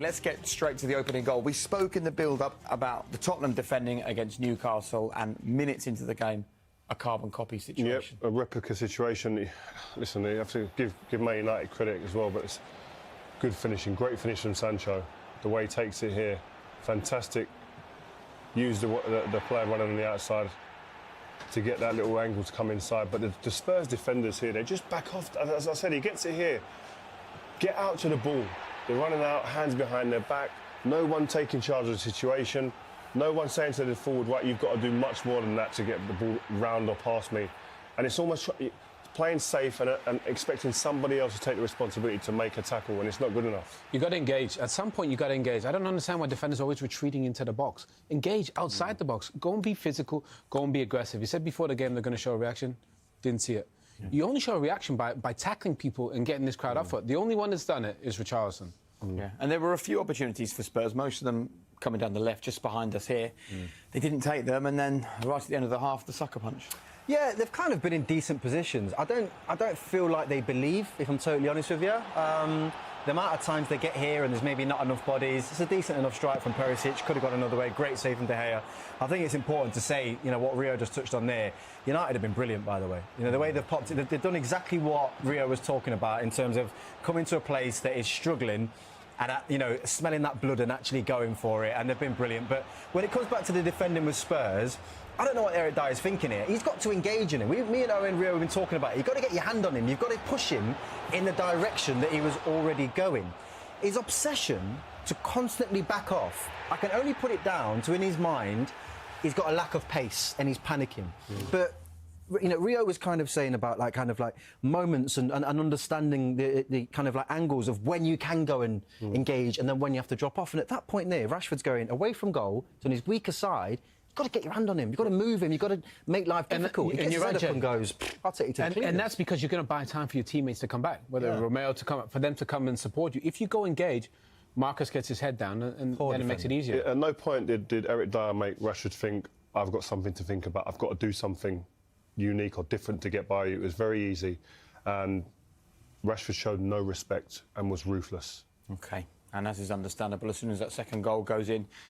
Let's get straight to the opening goal. We spoke in the build-up about the Tottenham defending against Newcastle, and minutes into the game, a carbon copy situation. Yep, a replica situation. Listen, you have to give Man United credit as well, but it's good finishing, great finish from Sancho. The way he takes it here, fantastic. Use the player running on the outside to get that little angle to come inside. But the Spurs defenders here, they just back off. As I said, he gets it here. Get out to the ball. They're running out, hands behind their back. No one taking charge of the situation. No one saying to the forward, right, you've got to do much more than that to get the ball round or past me. And it's almost playing safe and expecting somebody else to take the responsibility to make a tackle when it's not good enough. You got to engage. At some point, you got to engage. I don't understand why defenders are always retreating into the box. Engage outside the box. Go and be physical. Go and be aggressive. You said before the game they're going to show a reaction. Didn't see it. Yeah. You only show a reaction by tackling people and getting this crowd up for it. The only one that's done it is Richarlison. Yeah, and there were a few opportunities for Spurs, most of them coming down the left, just behind us here. They didn't take them, and then right at the end of the half, the sucker punch. Yeah, they've kind of been in decent positions. I don't feel like they believe, if I'm totally honest with you. The amount of times they get here and there's maybe not enough bodies. It's a decent enough strike from Perisic. Could have gone another way. Great save from De Gea. I think it's important to say, you know, what Rio just touched on there. United have been brilliant, by the way. You know, the way they've popped it, they've done exactly what Rio was talking about in terms of coming to a place that is struggling and, you know, smelling that blood and actually going for it, and they've been brilliant. But when it comes back to the defending with Spurs, I don't know what Eric Dyer's thinking here. He's got to engage in him. Me and Owen Rio have been talking about it. You've got to get your hand on him. You've got to push him in the direction that he was already going. His obsession to constantly back off, I can only put it down to, in his mind, he's got a lack of pace and he's panicking. But you know, Rio was kind of saying about moments and understanding the kind of like angles of when you can go and engage and then when you have to drop off. And at that point there, Rashford's going away from goal, so on his weaker side. You've got to get your hand on him. You've got to move him. You've got to make life difficult. He gets his head up and goes, I'll take you to the cleaners. And that's because you're going to buy time for your teammates to come back, whether Romeo to come, for them to come and support you. If you go engage, Marcus gets his head down and then it makes it easier. At no point did Eric Dyer make Rashford think, I've got something to think about. I've got to do something unique or different to get by you. It was very easy. And Rashford showed no respect and was ruthless. OK. And as is understandable, as soon as that second goal goes in,